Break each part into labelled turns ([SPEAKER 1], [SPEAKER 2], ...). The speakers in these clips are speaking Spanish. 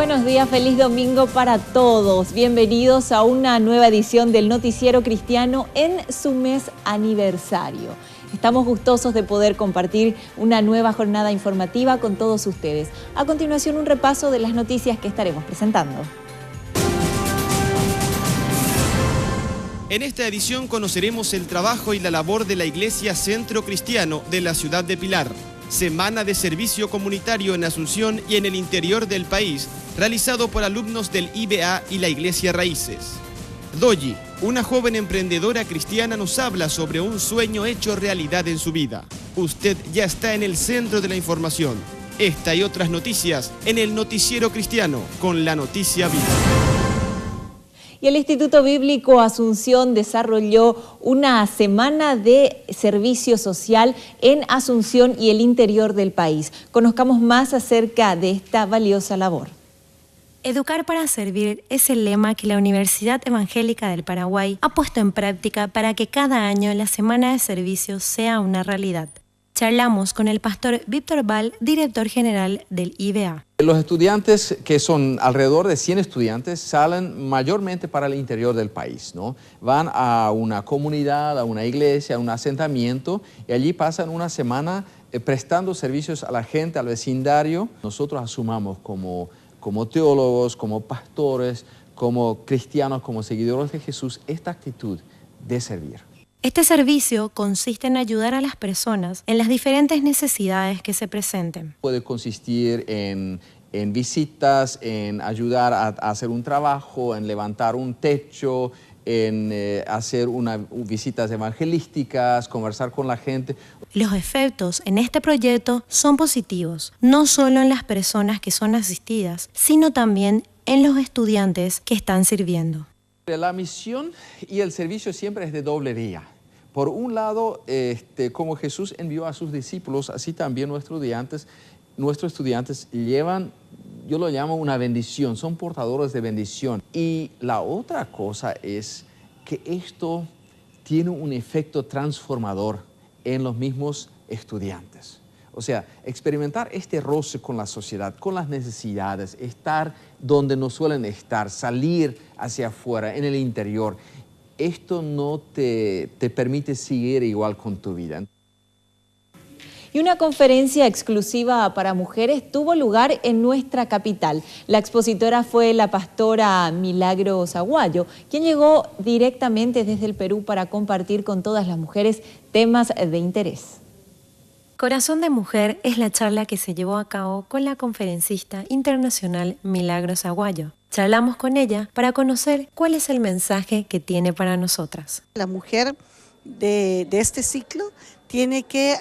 [SPEAKER 1] buenos días, feliz domingo para todos. Bienvenidos a una nueva edición del Noticiero Cristiano en su mes aniversario. Estamos gustosos de poder compartir una nueva jornada informativa con todos ustedes. A continuación, un repaso de las noticias que estaremos presentando.
[SPEAKER 2] En esta edición conoceremos el trabajo y la labor de la Iglesia Centro Cristiano de la ciudad de Pilar. Semana de servicio comunitario en Asunción y en el interior del país, realizado por alumnos del IBA y la Iglesia Raíces. Doyi, una joven emprendedora cristiana, nos habla sobre un sueño hecho realidad en su vida. Usted ya está en el centro de la información. Esta y otras noticias en el Noticiero Cristiano con la noticia viva.
[SPEAKER 1] Y el Instituto Bíblico Asunción desarrolló una semana de servicio social en Asunción y el interior del país. Conozcamos más acerca de esta valiosa labor.
[SPEAKER 3] Educar para servir es el lema que la Universidad Evangélica del Paraguay ha puesto en práctica para que cada año la semana de servicio sea una realidad. Charlamos con el pastor Víctor Val, director general del IBA.
[SPEAKER 4] Los estudiantes, que son alrededor de 100 estudiantes, salen mayormente para el interior del país, ¿no? Van a una comunidad, a una iglesia, a un asentamiento, y allí pasan una semana prestando servicios a la gente, al vecindario. Nosotros asumamos como teólogos, como pastores, como cristianos, como seguidores de Jesús, esta actitud de servir.
[SPEAKER 3] Este servicio consiste en ayudar a las personas en las diferentes necesidades que se presenten.
[SPEAKER 4] Puede consistir en visitas, en ayudar a hacer un trabajo, en levantar un techo, en hacer visitas evangelísticas, conversar con la gente.
[SPEAKER 3] Los efectos en este proyecto son positivos, no solo en las personas que son asistidas, sino también en los estudiantes que están sirviendo.
[SPEAKER 4] La misión y el servicio siempre es de doble vía. Por un lado, como Jesús envió a sus discípulos, así también nuestros estudiantes llevan, yo lo llamo una bendición, son portadores de bendición. Y la otra cosa es que esto tiene un efecto transformador en los mismos estudiantes. O sea, experimentar este roce con la sociedad, con las necesidades, estar donde no suelen estar, salir hacia afuera, en el interior. Esto no te permite seguir igual con tu vida.
[SPEAKER 1] Y una conferencia exclusiva para mujeres tuvo lugar en nuestra capital. La expositora fue la pastora Milagros Aguayo, quien llegó directamente desde el Perú para compartir con todas las mujeres temas de interés.
[SPEAKER 3] Corazón de Mujer es la charla que se llevó a cabo con la conferencista internacional Milagros Aguayo. Charlamos con ella para conocer cuál es el mensaje que tiene para nosotras.
[SPEAKER 5] La mujer de este ciclo tiene que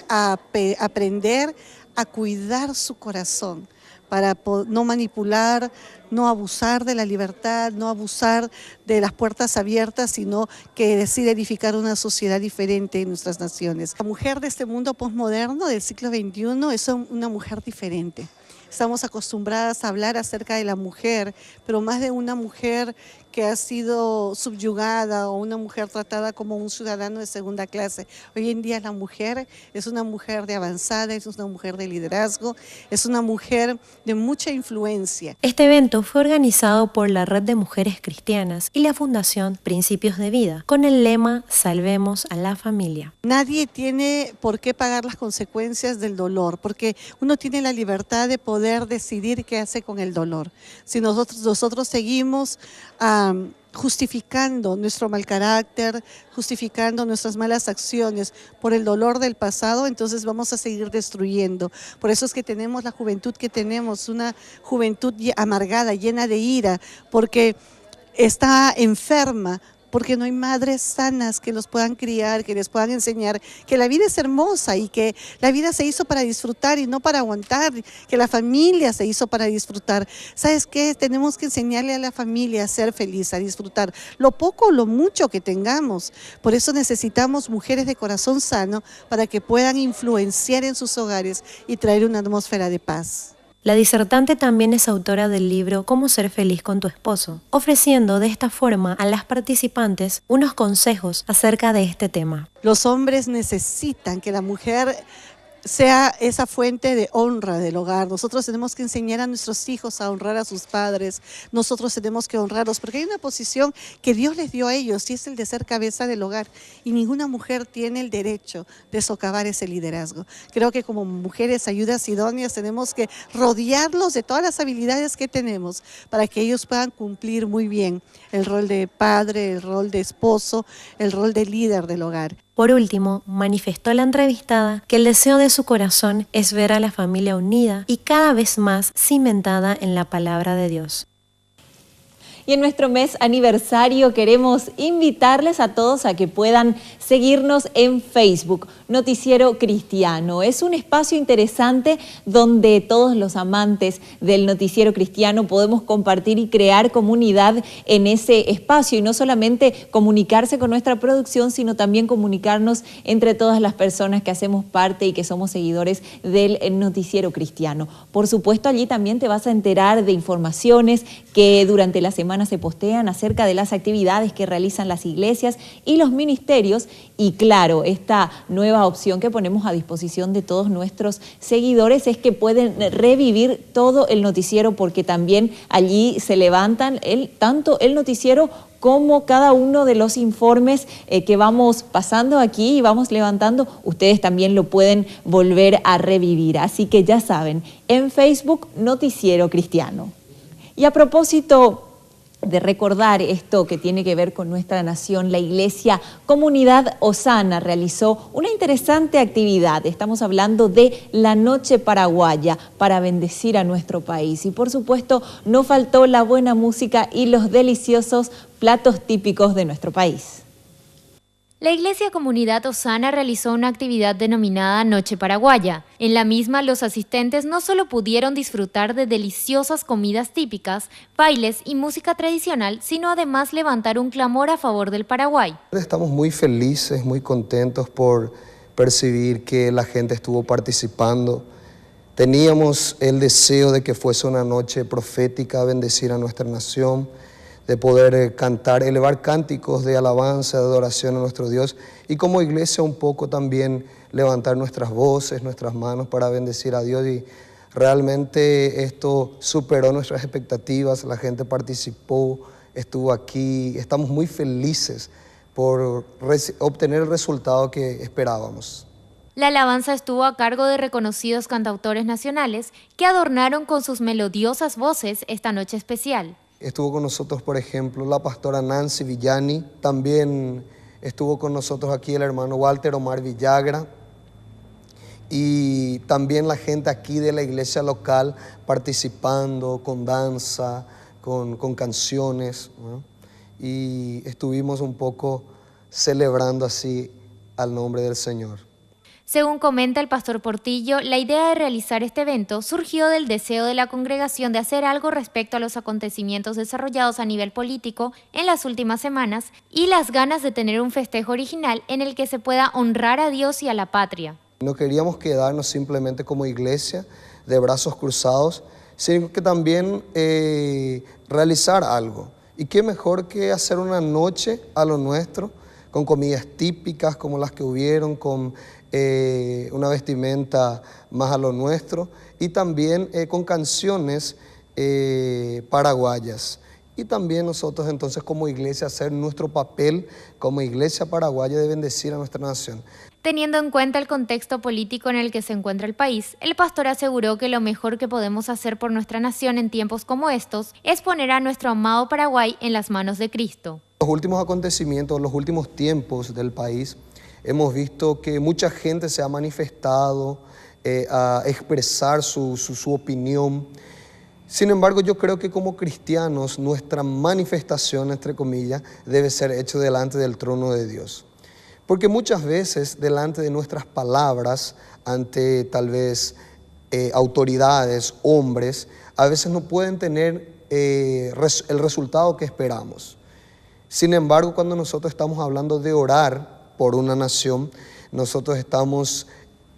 [SPEAKER 5] aprender a cuidar su corazón para no manipular, no abusar de la libertad, no abusar de las puertas abiertas, sino que decide edificar una sociedad diferente en nuestras naciones. La mujer de este mundo postmoderno del siglo XXI es una mujer diferente. Estamos acostumbradas a hablar acerca de la mujer, pero más de una mujer que ha sido subyugada o una mujer tratada como un ciudadano de segunda clase. Hoy en día la mujer es una mujer de avanzada, es una mujer de liderazgo, es una mujer de mucha influencia.
[SPEAKER 3] Este evento fue organizado por la Red de Mujeres Cristianas y la Fundación Principios de Vida, con el lema Salvemos a la Familia.
[SPEAKER 5] Nadie tiene por qué pagar las consecuencias del dolor, porque uno tiene la libertad de poder decidir qué hace con el dolor. Si nosotros seguimos justificando nuestro mal carácter, justificando nuestras malas acciones por el dolor del pasado, entonces vamos a seguir destruyendo. Por eso es que tenemos la juventud que tenemos, una juventud amargada, llena de ira, porque está enferma, porque no hay madres sanas que los puedan criar, que les puedan enseñar que la vida es hermosa y que la vida se hizo para disfrutar y no para aguantar, que la familia se hizo para disfrutar. ¿Sabes qué? Tenemos que enseñarle a la familia a ser feliz, a disfrutar, lo poco o lo mucho que tengamos. Por eso necesitamos mujeres de corazón sano para que puedan influenciar en sus hogares y traer una atmósfera de paz.
[SPEAKER 3] La disertante también es autora del libro Cómo ser feliz con tu esposo, ofreciendo de esta forma a las participantes unos consejos acerca de este tema.
[SPEAKER 5] Los hombres necesitan que la mujer sea esa fuente de honra del hogar. Nosotros tenemos que enseñar a nuestros hijos a honrar a sus padres, nosotros tenemos que honrarlos, porque hay una posición que Dios les dio a ellos y es el de ser cabeza del hogar, y ninguna mujer tiene el derecho de socavar ese liderazgo. Creo que como mujeres ayudas idóneas tenemos que rodearlos de todas las habilidades que tenemos para que ellos puedan cumplir muy bien el rol de padre, el rol de esposo, el rol de líder del hogar.
[SPEAKER 3] Por último, manifestó la entrevistada que el deseo de su corazón es ver a la familia unida y cada vez más cimentada en la palabra de Dios.
[SPEAKER 1] Y en nuestro mes aniversario queremos invitarles a todos a que puedan seguirnos en Facebook, Noticiero Cristiano. Es un espacio interesante donde todos los amantes del Noticiero Cristiano podemos compartir y crear comunidad en ese espacio. Y no solamente comunicarse con nuestra producción, sino también comunicarnos entre todas las personas que hacemos parte y que somos seguidores del Noticiero Cristiano. Por supuesto, allí también te vas a enterar de informaciones que durante la semana se postean acerca de las actividades que realizan las iglesias y los ministerios, y claro, esta nueva opción que ponemos a disposición de todos nuestros seguidores es que pueden revivir todo el noticiero, porque también allí se levantan tanto el noticiero como cada uno de los informes que vamos pasando aquí y vamos levantando, ustedes también lo pueden volver a revivir. Así que ya saben, en Facebook, Noticiero Cristiano. Y a propósito de recordar esto que tiene que ver con nuestra nación, la Iglesia Comunidad Osana realizó una interesante actividad. Estamos hablando de la Noche Paraguaya para bendecir a nuestro país. Y por supuesto, no faltó la buena música y los deliciosos platos típicos de nuestro país.
[SPEAKER 6] La Iglesia Comunidad Osana realizó una actividad denominada Noche Paraguaya. En la misma, los asistentes no solo pudieron disfrutar de deliciosas comidas típicas, bailes y música tradicional, sino además levantar un clamor a favor del Paraguay.
[SPEAKER 7] Estamos muy felices, muy contentos por percibir que la gente estuvo participando. Teníamos el deseo de que fuese una noche profética, bendecir a nuestra nación, de poder cantar, elevar cánticos de alabanza, de adoración a nuestro Dios, y como iglesia un poco también levantar nuestras voces, nuestras manos para bendecir a Dios, y realmente esto superó nuestras expectativas. La gente participó, estuvo aquí, estamos muy felices por obtener el resultado que esperábamos.
[SPEAKER 6] La alabanza estuvo a cargo de reconocidos cantautores nacionales que adornaron con sus melodiosas voces esta noche especial.
[SPEAKER 7] Estuvo con nosotros, por ejemplo, la pastora Nancy Villani, también estuvo con nosotros aquí el hermano Walter Omar Villagra, y también la gente aquí de la iglesia local participando con danza, con canciones, ¿no? Y estuvimos un poco celebrando así al nombre del Señor.
[SPEAKER 6] Según comenta el pastor Portillo, la idea de realizar este evento surgió del deseo de la congregación de hacer algo respecto a los acontecimientos desarrollados a nivel político en las últimas semanas y las ganas de tener un festejo original en el que se pueda honrar a Dios y a la patria.
[SPEAKER 7] No queríamos quedarnos simplemente como iglesia de brazos cruzados, sino que también realizar algo. Y qué mejor que hacer una noche a lo nuestro, con comidas típicas como las que hubieron, con una vestimenta más a lo nuestro, y también con canciones paraguayas. Y también nosotros entonces como iglesia hacer nuestro papel como iglesia paraguaya de bendecir a nuestra nación.
[SPEAKER 6] Teniendo en cuenta el contexto político en el que se encuentra el país, el pastor aseguró que lo mejor que podemos hacer por nuestra nación en tiempos como estos es poner a nuestro amado Paraguay en las manos de Cristo.
[SPEAKER 7] Los últimos acontecimientos, los últimos tiempos del país, hemos visto que mucha gente se ha manifestado a expresar su opinión. Sin embargo, yo creo que como cristianos, nuestra manifestación, entre comillas, debe ser hecha delante del trono de Dios. Porque muchas veces, delante de nuestras palabras, ante tal vez autoridades, hombres, a veces no pueden tener el resultado que esperamos. Sin embargo, cuando nosotros estamos hablando de orar por una nación, nosotros estamos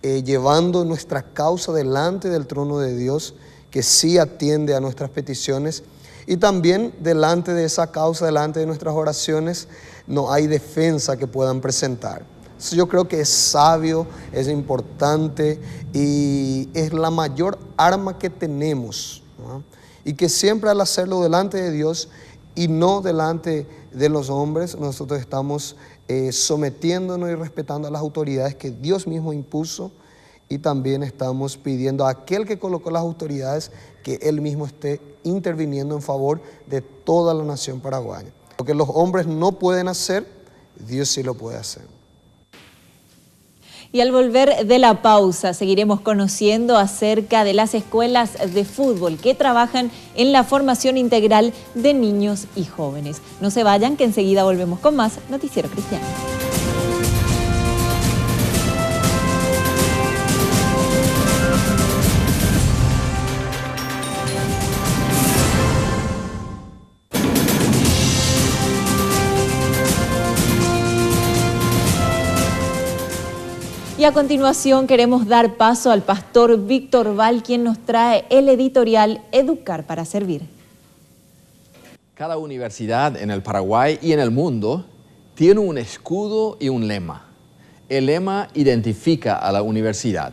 [SPEAKER 7] llevando nuestra causa delante del trono de Dios, que sí atiende a nuestras peticiones, y también delante de esa causa, delante de nuestras oraciones, no hay defensa que puedan presentar. Yo creo que es sabio, es importante y es la mayor arma que tenemos, ¿no? Y que siempre al hacerlo delante de Dios y no delante de los hombres, nosotros estamos sometiéndonos y respetando a las autoridades que Dios mismo impuso, y también estamos pidiendo a aquel que colocó las autoridades que Él mismo esté interviniendo en favor de toda la nación paraguaya. Lo que los hombres no pueden hacer, Dios sí lo puede hacer.
[SPEAKER 1] Y al volver de la pausa, seguiremos conociendo acerca de las escuelas de fútbol que trabajan en la formación integral de niños y jóvenes. No se vayan, que enseguida volvemos con más Noticiero Cristiano. Y a continuación queremos dar paso al pastor Víctor Val, quien nos trae el editorial Educar para Servir.
[SPEAKER 4] Cada universidad en el Paraguay y en el mundo tiene un escudo y un lema. El lema identifica a la universidad.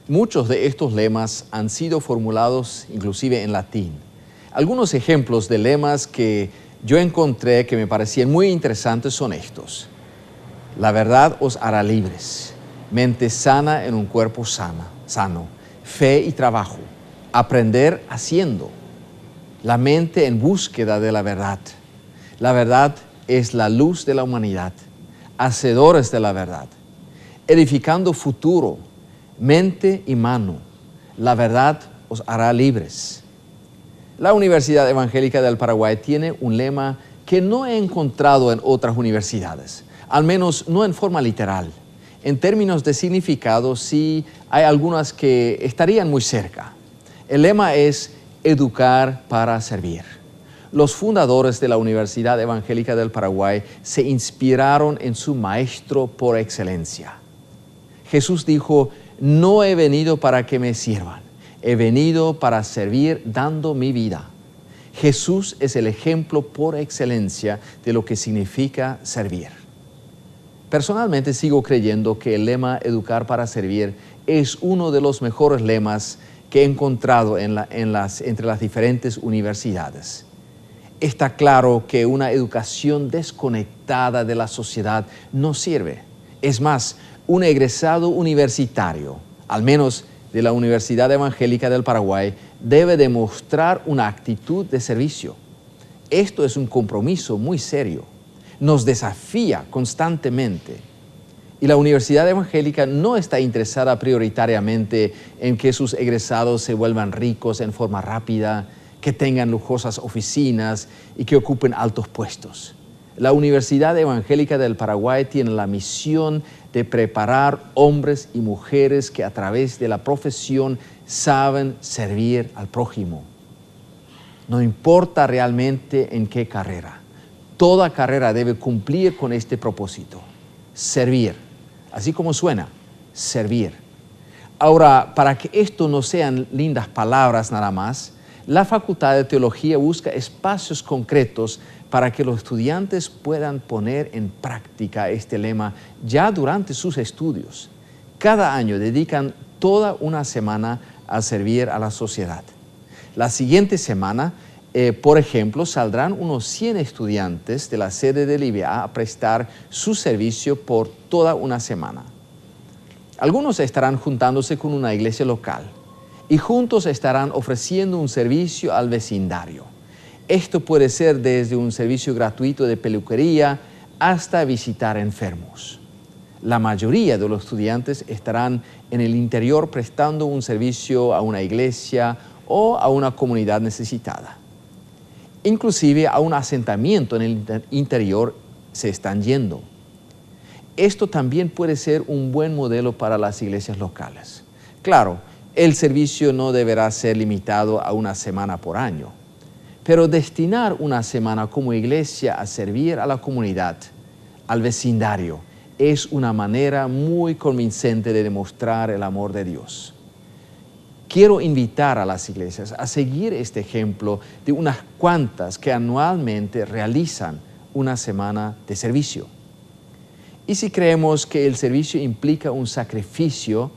[SPEAKER 4] Muchos de estos lemas han sido formulados inclusive en latín. Algunos ejemplos de lemas que yo encontré que me parecían muy interesantes son estos. La verdad os hará libres. Mente sana en un cuerpo sano, fe y trabajo, aprender haciendo, la mente en búsqueda de la verdad. La verdad es la luz de la humanidad, hacedores de la verdad, edificando futuro, mente y mano, la verdad os hará libres. La Universidad Evangélica del Paraguay tiene un lema que no he encontrado en otras universidades, al menos no en forma literal. En términos de significado, sí hay algunas que estarían muy cerca. El lema es educar para servir. Los fundadores de la Universidad Evangélica del Paraguay se inspiraron en su maestro por excelencia. Jesús dijo, no he venido para que me sirvan, he venido para servir dando mi vida. Jesús es el ejemplo por excelencia de lo que significa servir. Personalmente sigo creyendo que el lema Educar para Servir es uno de los mejores lemas que he encontrado entre las diferentes universidades. Está claro que una educación desconectada de la sociedad no sirve. Es más, un egresado universitario, al menos de la Universidad Evangélica del Paraguay, debe demostrar una actitud de servicio. Esto es un compromiso muy serio. Nos desafía constantemente. Y la Universidad Evangélica no está interesada prioritariamente en que sus egresados se vuelvan ricos en forma rápida, que tengan lujosas oficinas y que ocupen altos puestos. La Universidad Evangélica del Paraguay tiene la misión de preparar hombres y mujeres que a través de la profesión saben servir al prójimo. No importa realmente en qué carrera. Toda carrera debe cumplir con este propósito, servir, así como suena, servir. Ahora, para que esto no sean lindas palabras nada más, la Facultad de Teología busca espacios concretos para que los estudiantes puedan poner en práctica este lema ya durante sus estudios. Cada año dedican toda una semana a servir a la sociedad. La siguiente semana, por ejemplo, saldrán unos 100 estudiantes de la sede del IBA a prestar su servicio por toda una semana. Algunos estarán juntándose con una iglesia local y juntos estarán ofreciendo un servicio al vecindario. Esto puede ser desde un servicio gratuito de peluquería hasta visitar enfermos. La mayoría de los estudiantes estarán en el interior prestando un servicio a una iglesia o a una comunidad necesitada. Inclusive a un asentamiento en el interior se están yendo. Esto también puede ser un buen modelo para las iglesias locales. Claro, el servicio no deberá ser limitado a una semana por año, pero destinar una semana como iglesia a servir a la comunidad, al vecindario, es una manera muy convincente de demostrar el amor de Dios. Quiero invitar a las iglesias a seguir este ejemplo de unas cuantas que anualmente realizan una semana de servicio. Y si creemos que el servicio implica un sacrificio,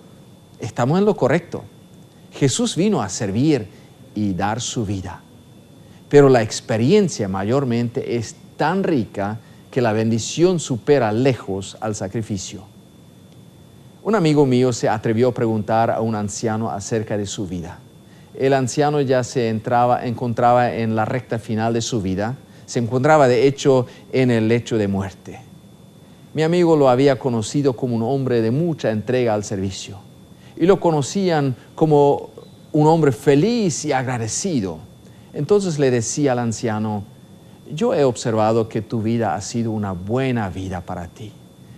[SPEAKER 4] estamos en lo correcto. Jesús vino a servir y dar su vida. Pero la experiencia mayormente es tan rica que la bendición supera lejos al sacrificio. Un amigo mío se atrevió a preguntar a un anciano acerca de su vida. El anciano ya se encontraba en la recta final de su vida, se encontraba de hecho en el lecho de muerte. Mi amigo lo había conocido como un hombre de mucha entrega al servicio y lo conocían como un hombre feliz y agradecido. Entonces le decía al anciano: yo he observado que tu vida ha sido una buena vida para ti.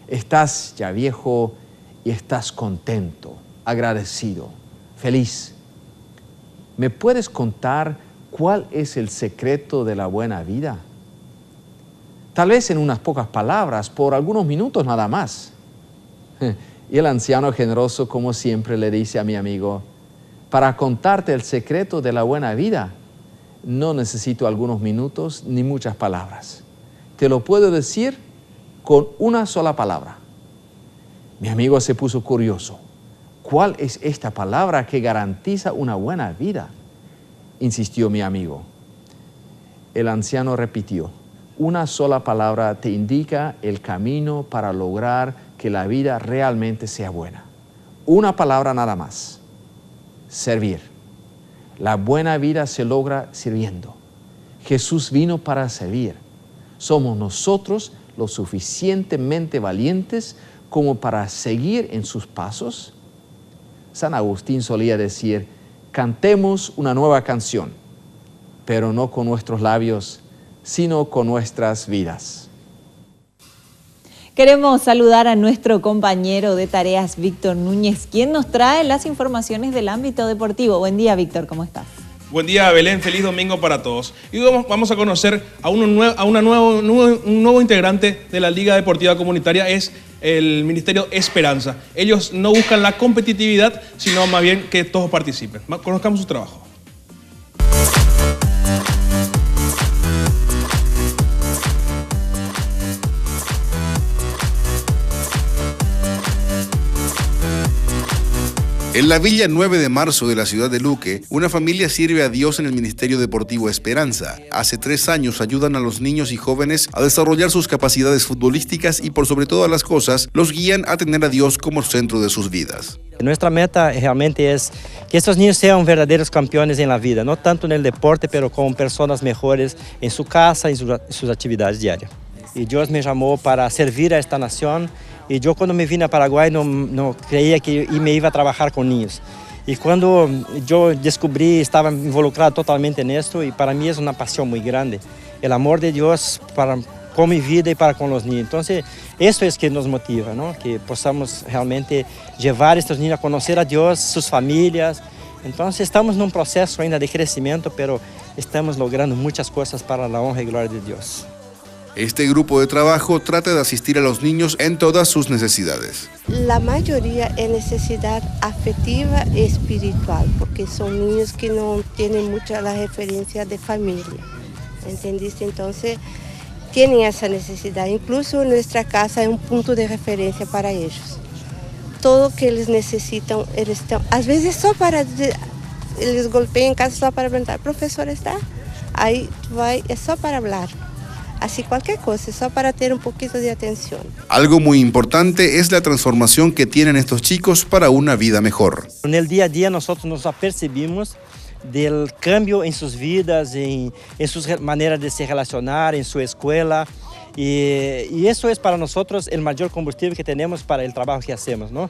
[SPEAKER 4] Estás ya viejo y estás contento, agradecido, feliz. ¿Me puedes contar cuál es el secreto de la buena vida? Tal vez en unas pocas palabras, por algunos minutos nada más. Y el anciano generoso, como siempre, le dice a mi amigo: para contarte el secreto de la buena vida, no necesito algunos minutos ni muchas palabras. Te lo puedo decir con una sola palabra. Mi amigo se puso curioso. ¿Cuál es esta palabra que garantiza una buena vida?, insistió mi amigo. El anciano repitió: una sola palabra te indica el camino para lograr que la vida realmente sea buena. Una palabra nada más: servir. La buena vida se logra sirviendo. Jesús vino para servir. ¿Somos nosotros lo suficientemente valientes como para seguir en sus pasos? San Agustín solía decir: cantemos una nueva canción, pero no con nuestros labios, sino con nuestras vidas.
[SPEAKER 1] Queremos saludar a nuestro compañero de tareas, Víctor Núñez, quien nos trae las informaciones del ámbito deportivo. Buen día, Víctor, ¿cómo estás?
[SPEAKER 8] Buen día, Belén, feliz domingo para todos. Y vamos a conocer a un nuevo integrante de la Liga Deportiva Comunitaria, es el Ministerio Esperanza. Ellos no buscan la competitividad, sino más bien que todos participen. Conozcamos su trabajo.
[SPEAKER 9] En la Villa 9 de Marzo de la ciudad de Luque, una familia sirve a Dios en el Ministerio Deportivo Esperanza. Hace 3 años ayudan a los niños y jóvenes a desarrollar sus capacidades futbolísticas y por sobre todas las cosas, los guían a tener a Dios como centro de sus vidas.
[SPEAKER 10] Nuestra meta realmente es que estos niños sean verdaderos campeones en la vida, no tanto en el deporte, pero como personas mejores en su casa y en sus actividades diarias. Y Dios me llamó para servir a esta nación. Y yo cuando me vine a Paraguay no creía que me iba a trabajar con niños. Y cuando yo descubrí, estaba involucrado totalmente en esto, y para mí es una pasión muy grande. El amor de Dios con mi vida y para con los niños. Entonces, esto es que nos motiva, ¿no? Que podamos realmente llevar a estos niños a conocer a Dios, sus familias. Entonces, estamos en un proceso ainda de crecimiento, pero estamos logrando muchas cosas para la honra y gloria de Dios.
[SPEAKER 9] Este grupo de trabajo trata de asistir a los niños en todas sus necesidades.
[SPEAKER 11] La mayoría es necesidad afectiva y espiritual, porque son niños que no tienen mucha la referencia de familia, ¿entendiste? Entonces, tienen esa necesidad. Incluso nuestra casa es un punto de referencia para ellos. Todo que ellos necesitan, ellos están, a veces só para, eles golpean en casa só para preguntar: profesor, ¿está? Ahí vai, es só para hablar. Así cualquier cosa, solo para tener un poquito de atención.
[SPEAKER 9] Algo muy importante es la transformación que tienen estos chicos para una vida mejor.
[SPEAKER 10] En el día a día nosotros nos apercebimos del cambio en sus vidas, en sus maneras de se relacionar, en su escuela. Y eso es para nosotros el mayor combustible que tenemos para el trabajo que hacemos, ¿no?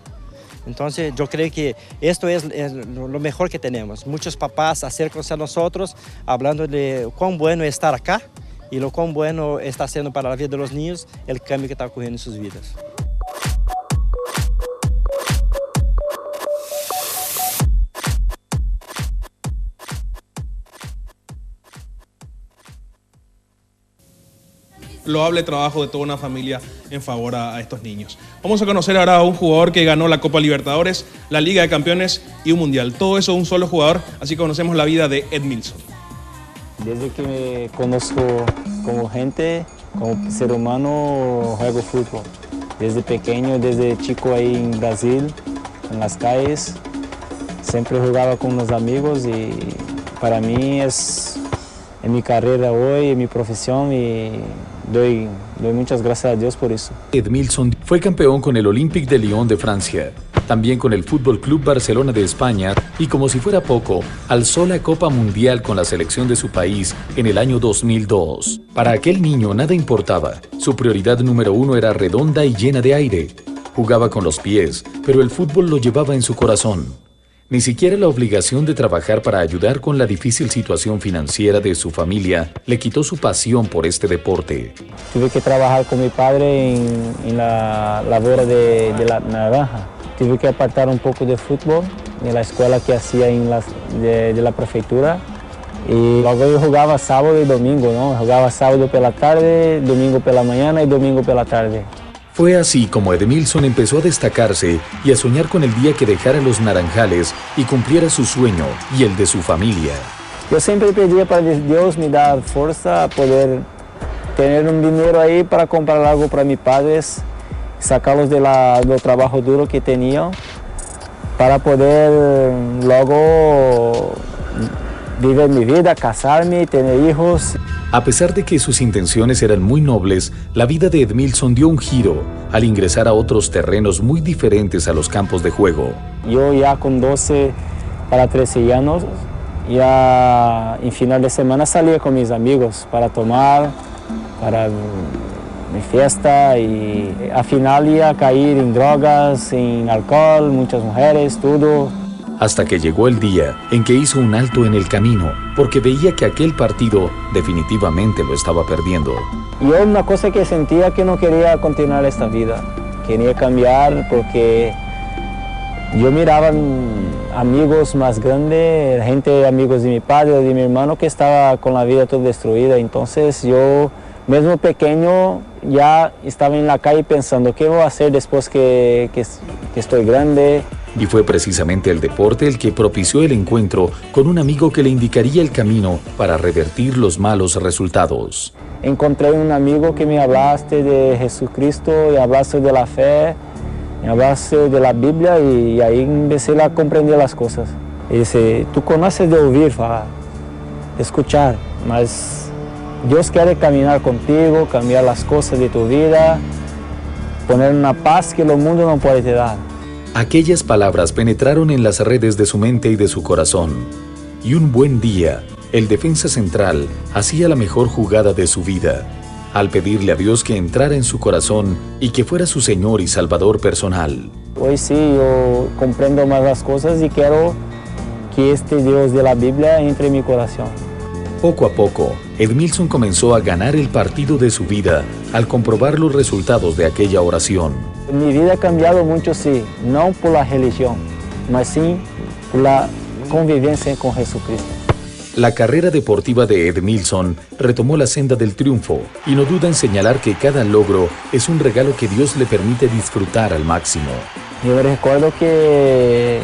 [SPEAKER 10] Entonces yo creo que esto es lo mejor que tenemos. Muchos papás acércanse a nosotros hablando de cuán bueno es estar acá, y lo cuán bueno está siendo para la vida de los niños el cambio que está ocurriendo en sus vidas.
[SPEAKER 8] Loable trabajo de toda una familia en favor a estos niños. Vamos a conocer ahora a un jugador que ganó la Copa Libertadores, la Liga de Campeones y un Mundial. Todo eso un solo jugador, así conocemos la vida de Edmilson.
[SPEAKER 12] Desde que me conozco como gente, como ser humano, juego fútbol. Desde pequeño, desde chico ahí en Brasil, en las calles, siempre jugaba con los amigos y para mí es mi carrera hoy, es mi profesión y doy muchas gracias a Dios por eso.
[SPEAKER 13] Edmilson fue campeón con el Olympique de Lyon de Francia, también con el Fútbol Club Barcelona de España y, como si fuera poco, alzó la Copa Mundial con la selección de su país en el año 2002. Para aquel niño nada importaba, su prioridad número uno era redonda y llena de aire. Jugaba con los pies, pero el fútbol lo llevaba en su corazón. Ni siquiera la obligación de trabajar para ayudar con la difícil situación financiera de su familia le quitó su pasión por este deporte.
[SPEAKER 12] Tuve que trabajar con mi padre en la labor de la naranja. Tuve que apartar un poco de fútbol de la escuela que hacía de la prefectura. Y luego yo jugaba sábado y domingo, ¿no? Jugaba sábado por la tarde, domingo por la mañana y domingo por la tarde.
[SPEAKER 13] Fue así como Edmilson empezó a destacarse y a soñar con el día que dejara los naranjales y cumpliera su sueño y el de su familia.
[SPEAKER 12] Yo siempre pedía para Dios me dar fuerza a poder tener un dinero ahí para comprar algo para mis padres, sacarlos del trabajo duro que tenía, para poder luego vivir mi vida, casarme, tener hijos.
[SPEAKER 13] A pesar de que sus intenciones eran muy nobles, la vida de Edmilson dio un giro al ingresar a otros terrenos muy diferentes a los campos de juego.
[SPEAKER 12] Yo ya con 12 para 13 años, ya en final de semana salía con mis amigos para tomar, para mi fiesta y al final ya caer en drogas, en alcohol, muchas mujeres, todo.
[SPEAKER 13] Hasta que llegó el día en que hizo un alto en el camino, porque veía que aquel partido definitivamente lo estaba perdiendo.
[SPEAKER 12] Yo una cosa que sentía que no quería continuar esta vida, quería cambiar porque yo miraba amigos más grandes, amigos de mi padre, de mi hermano que estaba con la vida toda destruida. Entonces yo, mismo pequeño, ya estaba en la calle pensando qué voy a hacer después que estoy grande.
[SPEAKER 13] Y fue precisamente el deporte el que propició el encuentro con un amigo que le indicaría el camino para revertir los malos resultados.
[SPEAKER 12] Encontré un amigo que me hablaste de Jesucristo y hablaste de la fe, y hablaste de la Biblia y ahí empecé a comprender las cosas. Y dice, tú conoces de oír, de escuchar, mas Dios quiere caminar contigo, cambiar las cosas de tu vida, poner una paz que el mundo no puede te dar.
[SPEAKER 13] Aquellas palabras penetraron en las redes de su mente y de su corazón. Y un buen día, el defensa central hacía la mejor jugada de su vida, al pedirle a Dios que entrara en su corazón y que fuera su Señor y Salvador personal.
[SPEAKER 12] Hoy sí, yo comprendo más las cosas y quiero que este Dios de la Biblia entre en mi corazón.
[SPEAKER 13] Poco a poco, Edmilson comenzó a ganar el partido de su vida al comprobar los resultados de aquella oración.
[SPEAKER 12] Mi vida ha cambiado mucho, sí, no por la religión, mas sí por la convivencia con Jesucristo.
[SPEAKER 13] La carrera deportiva de Edmilson retomó la senda del triunfo y no duda en señalar que cada logro es un regalo que Dios le permite disfrutar al máximo.
[SPEAKER 12] Yo recuerdo que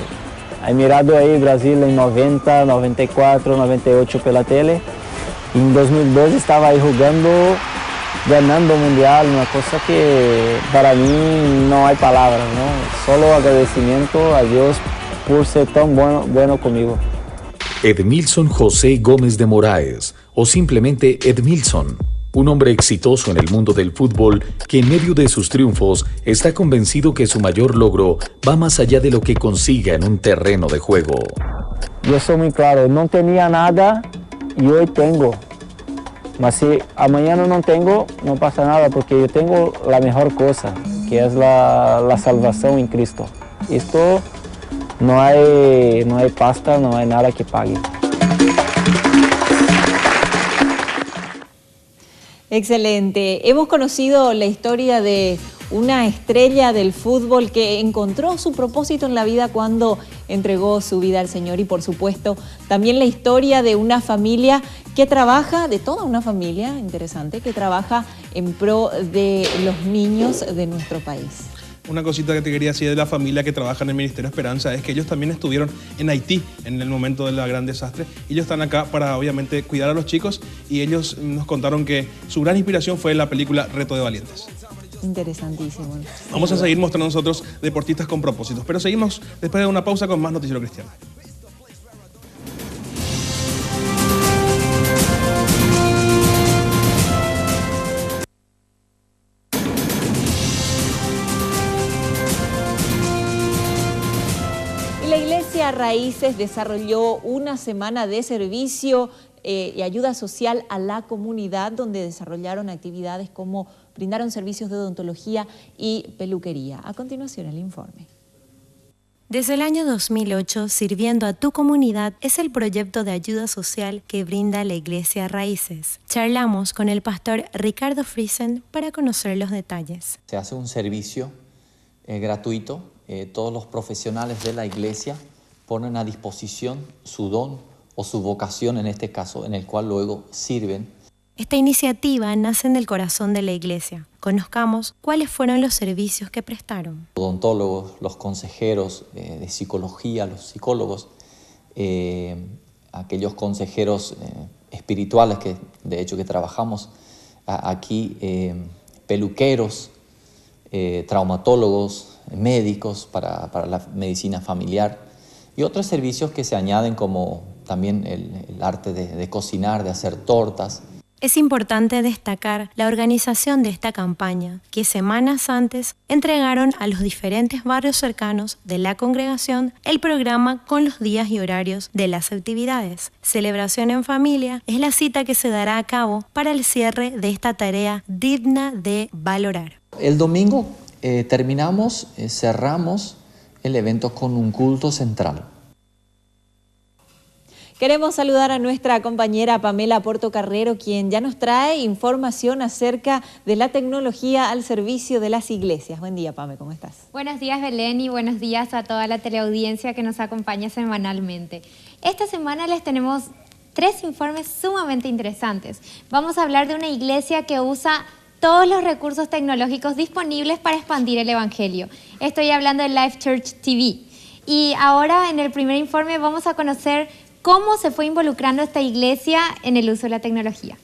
[SPEAKER 12] he mirado ahí Brasil en 90, 94, 98 por la tele. En 2002 estaba ahí jugando, ganando mundial, una cosa que para mí no hay palabras, ¿no? Solo agradecimiento a Dios por ser tan bueno conmigo.
[SPEAKER 13] Edmilson José Gómez de Moraes, o simplemente Edmilson, un hombre exitoso en el mundo del fútbol que en medio de sus triunfos está convencido que su mayor logro va más allá de lo que consiga en un terreno de juego.
[SPEAKER 12] Yo soy muy claro, no tenía nada y hoy tengo. Mas si mañana no tengo, no pasa nada porque yo tengo la mejor cosa, que es la salvación en Cristo. Esto no hay pasta, no hay nada que pague.
[SPEAKER 1] Excelente. Hemos conocido la historia de una estrella del fútbol que encontró su propósito en la vida cuando entregó su vida al Señor y, por supuesto, también la historia de una familia que trabaja, de toda una familia, interesante, que trabaja en pro de los niños de nuestro país.
[SPEAKER 8] Una cosita que te quería decir de la familia que trabaja en el Ministerio Esperanza es que ellos también estuvieron en Haití en el momento del gran desastre. Ellos están acá para, obviamente, cuidar a los chicos y ellos nos contaron que su gran inspiración fue la película Reto de Valientes.
[SPEAKER 1] Interesantísimo.
[SPEAKER 8] Vamos a seguir mostrando nosotros deportistas con propósitos, pero seguimos después de una pausa con más Noticiero Cristiano.
[SPEAKER 1] La Iglesia Raíces desarrolló una semana de servicio y ayuda social a la comunidad, donde desarrollaron actividades como brindaron servicios de odontología y peluquería. A continuación, el informe.
[SPEAKER 3] Desde el año 2008, Sirviendo a tu Comunidad es el proyecto de ayuda social que brinda la Iglesia Raíces. Charlamos con el pastor Ricardo Friesen para conocer los detalles.
[SPEAKER 14] Se hace un servicio gratuito. Todos los profesionales de la iglesia ponen a disposición su don o su vocación, en este caso, en el cual luego sirven.
[SPEAKER 3] Esta iniciativa nace en el corazón de la iglesia. Conozcamos cuáles fueron los servicios que prestaron.
[SPEAKER 14] Odontólogos, los consejeros de psicología, los psicólogos, aquellos consejeros espirituales que de hecho que trabajamos aquí, peluqueros, traumatólogos, médicos para la medicina familiar y otros servicios que se añaden, como también el arte de cocinar, de hacer tortas.
[SPEAKER 3] Es importante destacar la organización de esta campaña, que semanas antes entregaron a los diferentes barrios cercanos de la congregación el programa con los días y horarios de las actividades. Celebración en Familia es la cita que se dará a cabo para el cierre de esta tarea digna de valorar.
[SPEAKER 14] El domingo cerramos el evento con un culto central.
[SPEAKER 1] Queremos saludar a nuestra compañera Pamela Portocarrero, quien ya nos trae información acerca de la tecnología al servicio de las iglesias. Buen día, Pame, ¿cómo estás?
[SPEAKER 6] Buenos días, Belén, y buenos días a toda la teleaudiencia que nos acompaña semanalmente. Esta semana les tenemos 3 informes sumamente interesantes. Vamos a hablar de una iglesia que usa todos los recursos tecnológicos disponibles para expandir el Evangelio. Estoy hablando de Life Church TV. Y ahora, en el primer informe, vamos a conocer cómo se fue involucrando esta iglesia en el uso de la tecnología.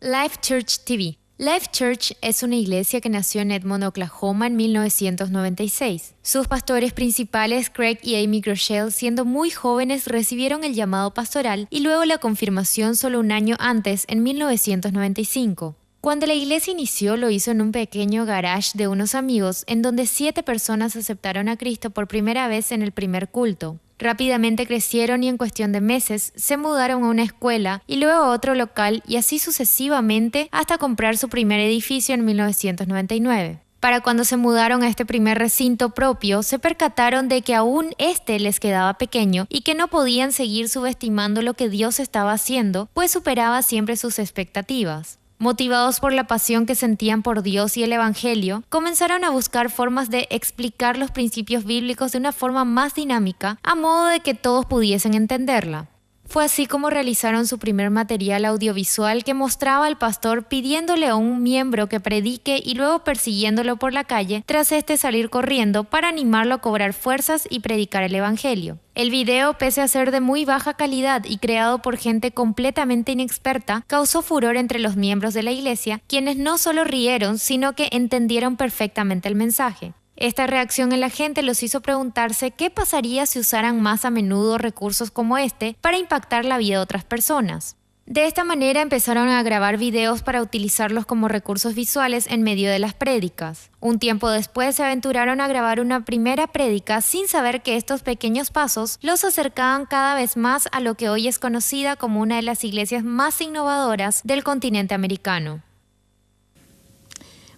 [SPEAKER 15] Life Church TV. Life Church es una iglesia que nació en Edmond, Oklahoma en 1996. Sus pastores principales, Craig y Amy Groeschel, siendo muy jóvenes, recibieron el llamado pastoral y luego la confirmación solo un año antes, en 1995. Cuando la iglesia inició, lo hizo en un pequeño garage de unos amigos, en donde 7 personas aceptaron a Cristo por primera vez en el primer culto. Rápidamente crecieron y en cuestión de meses se mudaron a una escuela y luego a otro local, y así sucesivamente hasta comprar su primer edificio en 1999. Para cuando se mudaron a este primer recinto propio, se percataron de que aún les quedaba pequeño y que no podían seguir subestimando lo que Dios estaba haciendo, pues superaba siempre sus expectativas. Motivados por la pasión que sentían por Dios y el Evangelio, comenzaron a buscar formas de explicar los principios bíblicos de una forma más dinámica, a modo de que todos pudiesen entenderla. Fue así como realizaron su primer material audiovisual, que mostraba al pastor pidiéndole a un miembro que predique y luego persiguiéndolo por la calle tras salir corriendo para animarlo a cobrar fuerzas y predicar el Evangelio. El video, pese a ser de muy baja calidad y creado por gente completamente inexperta, causó furor entre los miembros de la iglesia, quienes no solo rieron, sino que entendieron perfectamente el mensaje. Esta reacción en la gente los hizo preguntarse qué pasaría si usaran más a menudo recursos como este para impactar la vida de otras personas. De esta manera empezaron a grabar videos para utilizarlos como recursos visuales en medio de las prédicas. Un tiempo después se aventuraron a grabar una primera prédica sin saber que estos pequeños pasos los acercaban cada vez más a lo que hoy es conocida como una de las iglesias más innovadoras del continente americano.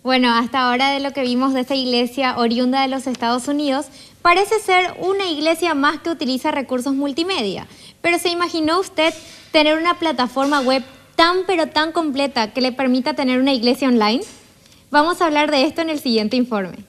[SPEAKER 6] Bueno, hasta ahora de lo que vimos de esta iglesia oriunda de los Estados Unidos, parece ser una iglesia más que utiliza recursos multimedia. Pero ¿se imaginó usted tener una plataforma web tan completa que le permita tener una iglesia online? Vamos a hablar de esto en el siguiente informe.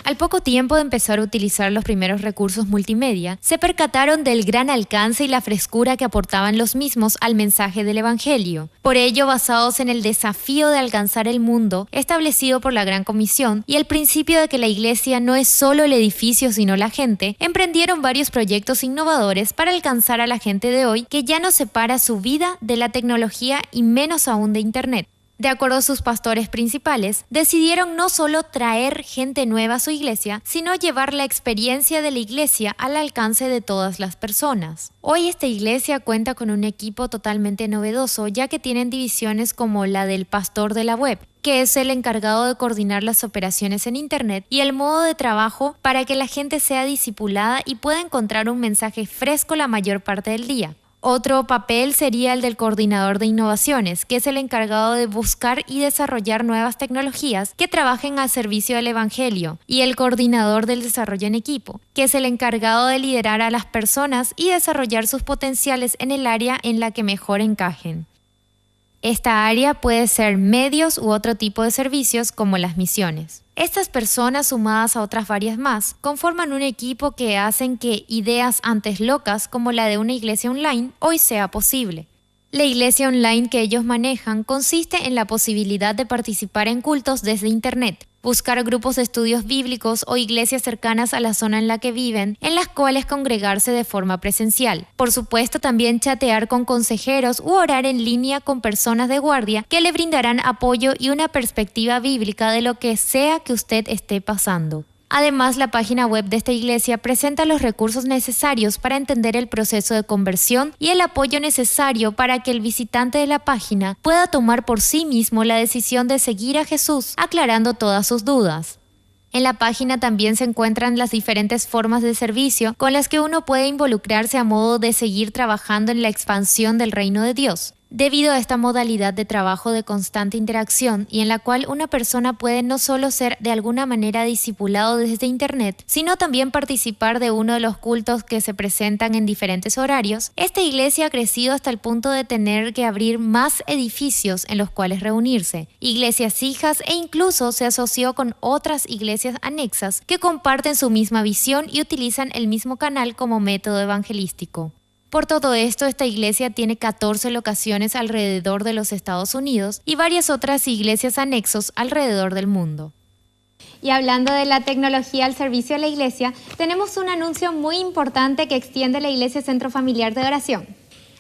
[SPEAKER 15] Al poco tiempo de empezar a utilizar los primeros recursos multimedia, se percataron del gran alcance y la frescura que aportaban los mismos al mensaje del Evangelio. Por ello, basados en el desafío de alcanzar el mundo establecido por la Gran Comisión y el principio de que la iglesia no es solo el edificio sino la gente, emprendieron varios proyectos innovadores para alcanzar a la gente de hoy, que ya no separa su vida de la tecnología y menos aún de Internet.
[SPEAKER 6] De acuerdo a sus pastores principales, decidieron no solo traer gente nueva a su iglesia, sino llevar la experiencia de la iglesia al alcance de todas las personas. Hoy esta iglesia cuenta con un equipo totalmente novedoso, ya que tienen divisiones como la del pastor de la web, que es el encargado de coordinar las operaciones en Internet, y el modo de trabajo para que la gente sea discipulada y pueda encontrar un mensaje fresco la mayor parte del día. Otro papel sería el del coordinador de innovaciones, que es el encargado de buscar y desarrollar nuevas tecnologías que trabajen al servicio del evangelio, y el coordinador del desarrollo en equipo, que es el encargado de liderar a las personas y desarrollar sus potenciales en el área en la que mejor encajen. Esta área puede ser medios u otro tipo de servicios como las misiones. Estas personas, sumadas a otras varias más, conforman un equipo que hacen que ideas antes locas como la de una iglesia online hoy sea posible. La iglesia online que ellos manejan consiste en la posibilidad de participar en cultos desde Internet, buscar grupos de estudios bíblicos o iglesias cercanas a la zona en la que viven, en las cuales congregarse de forma presencial. Por supuesto, también chatear con consejeros u orar en línea con personas de guardia que le brindarán apoyo y una perspectiva bíblica de lo que sea que usted esté pasando. Además, la página web de esta iglesia presenta los recursos necesarios para entender el proceso de conversión y el apoyo necesario para que el visitante de la página pueda tomar por sí mismo la decisión de seguir a Jesús, aclarando todas sus dudas. En la página también se encuentran las diferentes formas de servicio con las que uno puede involucrarse a modo de seguir trabajando en la expansión del reino de Dios. Debido a esta modalidad de trabajo de constante interacción y en la cual una persona puede no solo ser de alguna manera discipulado desde Internet, sino también participar de uno de los cultos que se presentan en diferentes horarios, esta iglesia ha crecido hasta el punto de tener que abrir más edificios en los cuales reunirse, iglesias hijas, e incluso se asoció con otras iglesias anexas que comparten su misma visión y utilizan el mismo canal como método evangelístico. Por todo esto, esta iglesia tiene 14 locaciones alrededor de los Estados Unidos y varias otras iglesias anexos alrededor del mundo.
[SPEAKER 15] Y hablando de la tecnología al servicio de la iglesia, tenemos un anuncio muy importante que extiende la Iglesia Centro Familiar de Oración.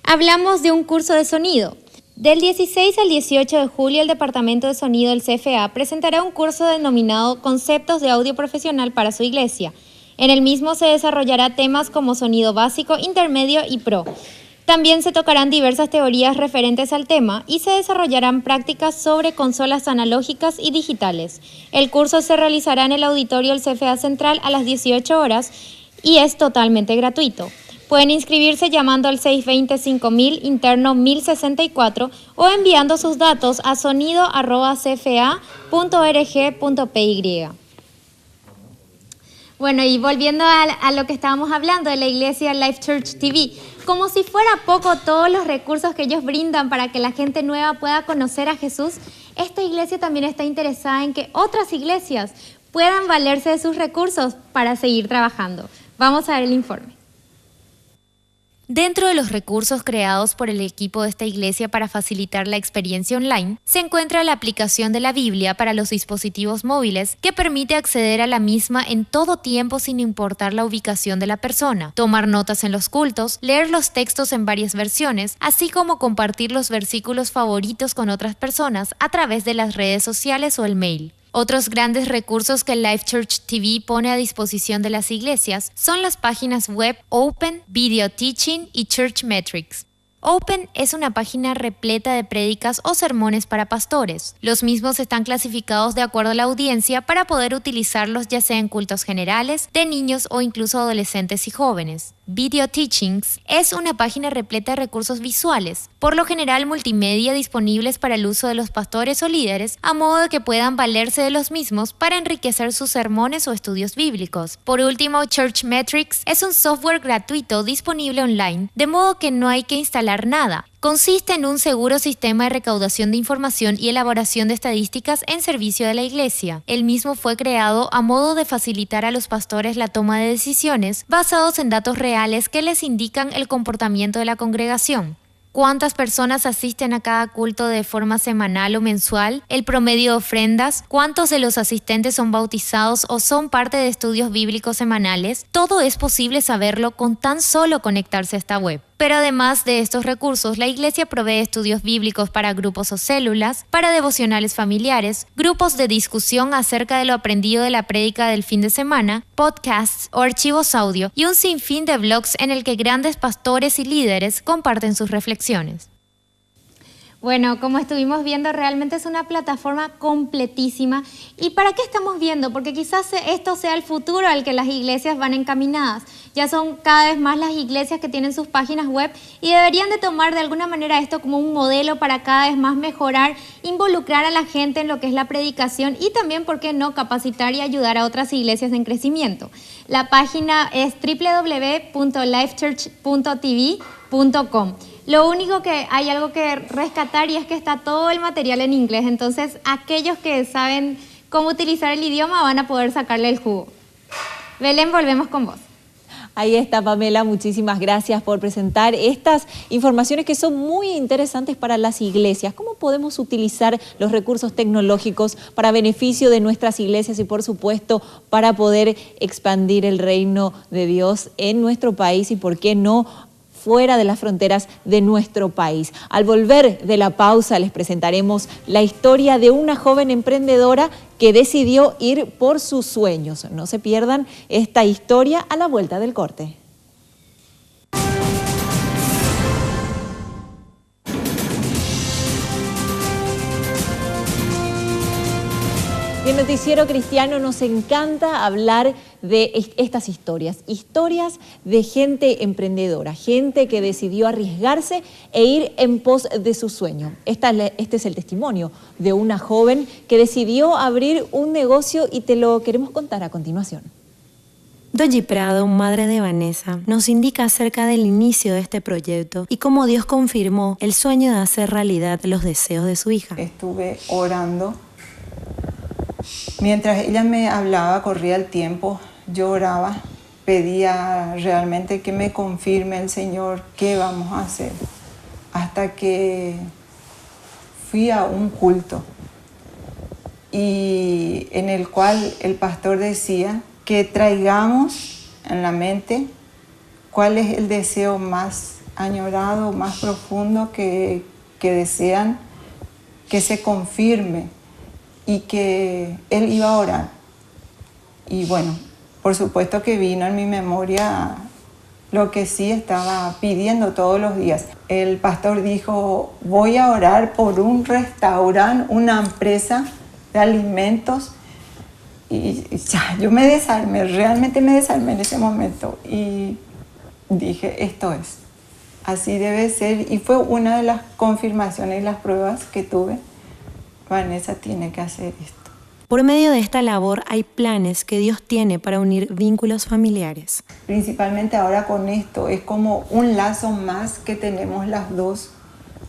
[SPEAKER 15] Hablamos de un curso de sonido. Del 16 al 18 de julio, el Departamento de Sonido del CFA presentará un curso denominado Conceptos de Audio Profesional para su Iglesia. En el mismo se desarrollará temas como sonido básico, intermedio y pro. También se tocarán diversas teorías referentes al tema y se desarrollarán prácticas sobre consolas analógicas y digitales. El curso se realizará en el auditorio del CFA Central a las 18 horas y es totalmente gratuito. Pueden inscribirse llamando al 620-5000 interno 1064 o enviando sus datos a sonido@cfa.org.py. Bueno, y volviendo a lo que estábamos hablando de la iglesia Life Church TV, como si fuera poco todos los recursos que ellos brindan para que la gente nueva pueda conocer a Jesús, esta iglesia también está interesada en que otras iglesias puedan valerse de sus recursos para seguir trabajando. Vamos a ver el informe.
[SPEAKER 6] Dentro de los recursos creados por el equipo de esta iglesia para facilitar la experiencia online, se encuentra la aplicación de la Biblia para los dispositivos móviles que permite acceder a la misma en todo tiempo sin importar la ubicación de la persona, tomar notas en los cultos, leer los textos en varias versiones, así como compartir los versículos favoritos con otras personas a través de las redes sociales o el mail. Otros grandes recursos que Life Church TV pone a disposición de las iglesias son las páginas web Open, Video Teaching y Church Metrics. Open es una página repleta de prédicas o sermones para pastores. Los mismos están clasificados de acuerdo a la audiencia para poder utilizarlos ya sea en cultos generales, de niños o incluso adolescentes y jóvenes. Video Teachings es una página repleta de recursos visuales, por lo general multimedia, disponibles para el uso de los pastores o líderes, a modo de que puedan valerse de los mismos para enriquecer sus sermones o estudios bíblicos. Por último, Church Metrics es un software gratuito disponible online, de modo que no hay que instalar nada. Consiste en un seguro sistema de recaudación de información y elaboración de estadísticas en servicio de la iglesia. El mismo fue creado a modo de facilitar a los pastores la toma de decisiones basados en datos reales que les indican el comportamiento de la congregación. ¿Cuántas personas asisten a cada culto de forma semanal o mensual? ¿El promedio de ofrendas? ¿Cuántos de los asistentes son bautizados o son parte de estudios bíblicos semanales? Todo es posible saberlo con tan solo conectarse a esta web. Pero además de estos recursos, la Iglesia provee estudios bíblicos para grupos o células, para devocionales familiares, grupos de discusión acerca de lo aprendido de la prédica del fin de semana, podcasts o archivos audio y un sinfín de blogs en el que grandes pastores y líderes comparten sus reflexiones.
[SPEAKER 15] Bueno, como estuvimos viendo, realmente es una plataforma completísima. ¿Y para qué estamos viendo? Porque quizás esto sea el futuro al que las iglesias van encaminadas. Ya son cada vez más las iglesias que tienen sus páginas web y deberían de tomar de alguna manera esto como un modelo para cada vez más mejorar, involucrar a la gente en lo que es la predicación y también, ¿por qué no?, capacitar y ayudar a otras iglesias en crecimiento. La página es www.lifechurch.tv.com. Lo único que hay algo que rescatar y es que está todo el material en inglés, entonces aquellos que saben cómo utilizar el idioma van a poder sacarle el jugo. Belén, volvemos con vos.
[SPEAKER 1] Ahí está, Pamela, muchísimas gracias por presentar estas informaciones que son muy interesantes para las iglesias. ¿Cómo podemos utilizar los recursos tecnológicos para beneficio de nuestras iglesias y, por supuesto, para poder expandir el reino de Dios en nuestro país y, por qué no, fuera de las fronteras de nuestro país? Al volver de la pausa les presentaremos la historia de una joven emprendedora que decidió ir por sus sueños. No se pierdan esta historia a la vuelta del corte. En el Noticiero Cristiano nos encanta hablar de estas historias de gente emprendedora, gente que decidió arriesgarse e ir en pos de su sueño. Este es el testimonio de una joven que decidió abrir un negocio y te lo queremos contar a continuación.
[SPEAKER 3] Doji Prado, madre de Vanessa, nos indica acerca del inicio de este proyecto y cómo Dios confirmó el sueño de hacer realidad los deseos de su hija.
[SPEAKER 16] Estuve orando. Mientras ella me hablaba, corría el tiempo, yo oraba, pedía realmente que me confirme el Señor qué vamos a hacer. Hasta que fui a un culto y en el cual el pastor decía que traigamos en la mente cuál es el deseo más añorado, más profundo que desean que se confirme. Y que él iba a orar. Y bueno, por supuesto que vino en mi memoria lo que sí estaba pidiendo todos los días. El pastor dijo, voy a orar por un restaurante, una empresa de alimentos. Y ya, yo me desarmé, realmente me desarmé en ese momento. Y dije, esto es, así debe ser. Y fue una de las confirmaciones y las pruebas que tuve. Vanessa tiene que hacer esto.
[SPEAKER 3] Por medio de esta labor hay planes que Dios tiene para unir vínculos familiares.
[SPEAKER 16] Principalmente ahora con esto, es como un lazo más que tenemos las dos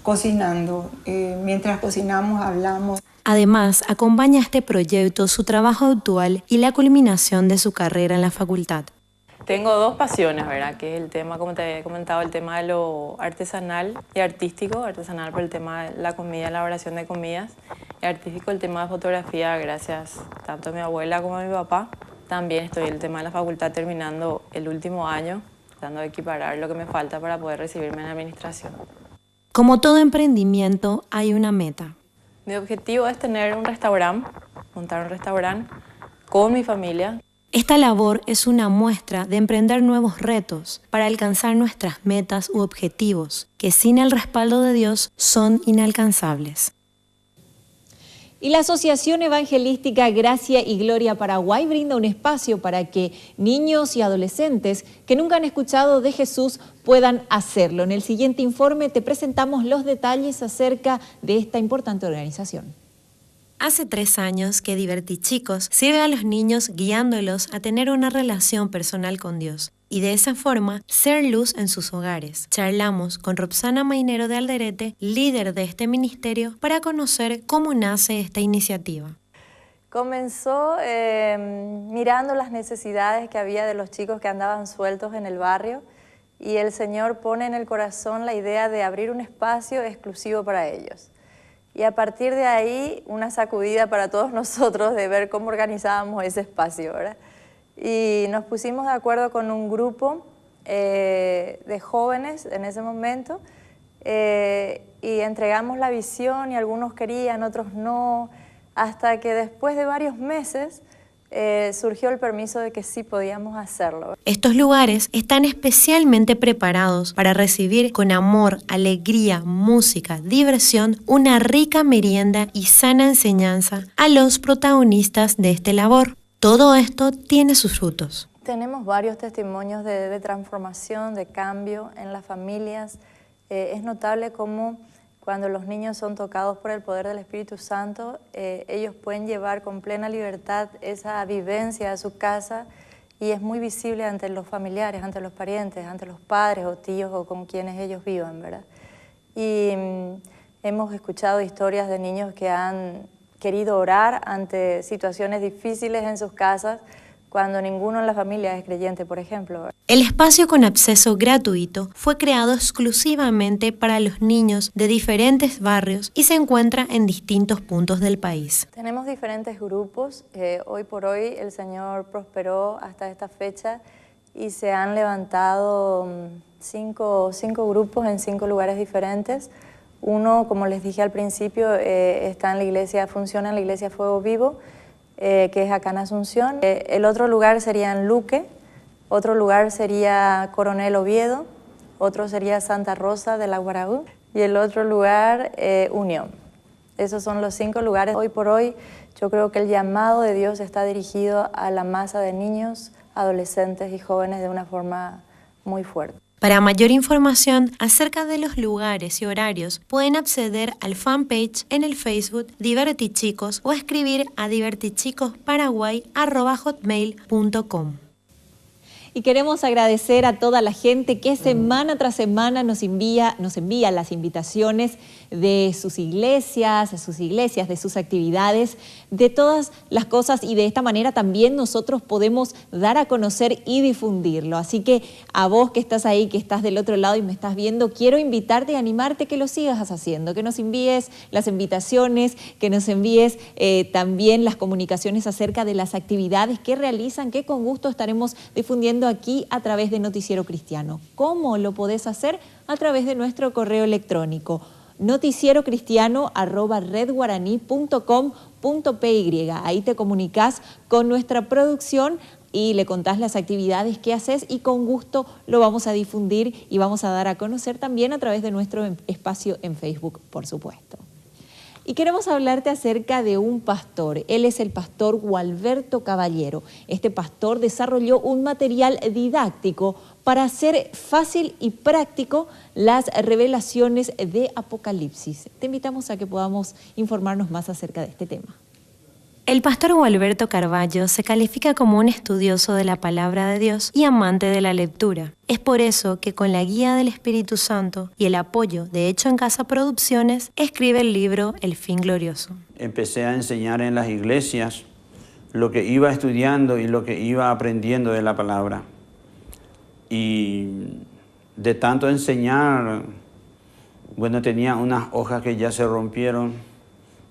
[SPEAKER 16] cocinando. Mientras cocinamos, hablamos.
[SPEAKER 3] Además, acompaña a este proyecto su trabajo actual y la culminación de su carrera en la facultad.
[SPEAKER 17] Tengo dos pasiones, ¿verdad? Que es el tema, como te había comentado, el tema de lo artesanal y artístico. Artesanal por el tema de la comida, elaboración de comidas. Y artístico el tema de fotografía, gracias tanto a mi abuela como a mi papá. También estoy en el tema de la facultad terminando el último año, tratando de equiparar lo que me falta para poder recibirme en administración.
[SPEAKER 3] Como todo emprendimiento, hay una meta.
[SPEAKER 17] Mi objetivo es tener un restaurante, montar un restaurante con mi familia.
[SPEAKER 3] Esta labor es una muestra de emprender nuevos retos para alcanzar nuestras metas u objetivos, que sin el respaldo de Dios son inalcanzables.
[SPEAKER 1] Y la Asociación Evangelística Gracia y Gloria Paraguay brinda un espacio para que niños y adolescentes que nunca han escuchado de Jesús puedan hacerlo. En el siguiente informe te presentamos los detalles acerca de esta importante organización.
[SPEAKER 3] Hace 3 años que Divertichicos sirve a los niños guiándolos a tener una relación personal con Dios y de esa forma ser luz en sus hogares. Charlamos con Roxana Mainero de Alderete, líder de este ministerio, para conocer cómo nace esta iniciativa.
[SPEAKER 18] Comenzó mirando las necesidades que había de los chicos que andaban sueltos en el barrio y el Señor pone en el corazón la idea de abrir un espacio exclusivo para ellos. Y a partir de ahí, una sacudida para todos nosotros de ver cómo organizábamos ese espacio, ¿verdad? Y nos pusimos de acuerdo con un grupo de jóvenes en ese momento y entregamos la visión y algunos querían, otros no, hasta que después de varios meses surgió el permiso de que sí podíamos hacerlo.
[SPEAKER 3] Estos lugares están especialmente preparados para recibir con amor, alegría, música, diversión, una rica merienda y sana enseñanza a los protagonistas de esta labor. Todo esto tiene sus frutos.
[SPEAKER 18] Tenemos varios testimonios de transformación, de cambio en las familias. Es notable cómo cuando los niños son tocados por el poder del Espíritu Santo, ellos pueden llevar con plena libertad esa vivencia a su casa y es muy visible ante los familiares, ante los parientes, ante los padres o tíos o con quienes ellos vivan, ¿verdad? Y hemos escuchado historias de niños que han querido orar ante situaciones difíciles en sus casas cuando ninguno en la familia es creyente, por ejemplo.
[SPEAKER 3] El espacio con acceso gratuito fue creado exclusivamente para los niños de diferentes barrios y se encuentra en distintos puntos del país.
[SPEAKER 18] Tenemos diferentes grupos. Hoy por hoy el Señor prosperó hasta esta fecha y se han levantado cinco grupos en 5 lugares diferentes. Uno, como les dije al principio, está en la iglesia, funciona en la iglesia Fuego Vivo, que es acá en Asunción. El otro lugar sería en Luque, otro lugar sería Coronel Oviedo, otro sería Santa Rosa de la Guaraú y el otro lugar Unión. Esos son los 5 lugares. Hoy por hoy yo creo que el llamado de Dios está dirigido a la masa de niños, adolescentes y jóvenes de una forma muy fuerte.
[SPEAKER 3] Para mayor información acerca de los lugares y horarios, pueden acceder al fanpage en el Facebook Divertichicos o escribir a divertichicosparaguay@hotmail.com.
[SPEAKER 1] Y queremos agradecer a toda la gente que semana tras semana nos envía las invitaciones de sus iglesias, de sus actividades, de todas las cosas, y de esta manera también nosotros podemos dar a conocer y difundirlo. Así que a vos que estás ahí, que estás del otro lado y me estás viendo, quiero invitarte y animarte que lo sigas haciendo, que nos envíes las invitaciones, que nos envíes también las comunicaciones acerca de las actividades que realizan, que con gusto estaremos difundiendo aquí a través de Noticiero Cristiano. ¿Cómo lo podés hacer? A través de nuestro correo electrónico noticierocristiano@redguaraní.com.py. Ahí te comunicás con nuestra producción y le contás las actividades que haces y con gusto lo vamos a difundir y vamos a dar a conocer también a través de nuestro espacio en Facebook, por supuesto. Y queremos hablarte acerca de un pastor. Él es el pastor Gualberto Caballero. Este pastor desarrolló un material didáctico para hacer fácil y práctico las revelaciones de Apocalipsis. Te invitamos a que podamos informarnos más acerca de este tema.
[SPEAKER 3] El pastor Gualberto Carballo se califica como un estudioso de la palabra de Dios y amante de la lectura. Es por eso que con la guía del Espíritu Santo y el apoyo de Hecho en Casa Producciones, escribe el libro El Fin Glorioso.
[SPEAKER 19] Empecé a enseñar en las iglesias lo que iba estudiando y lo que iba aprendiendo de la palabra. Y de tanto enseñar, bueno, tenía unas hojas que ya se rompieron,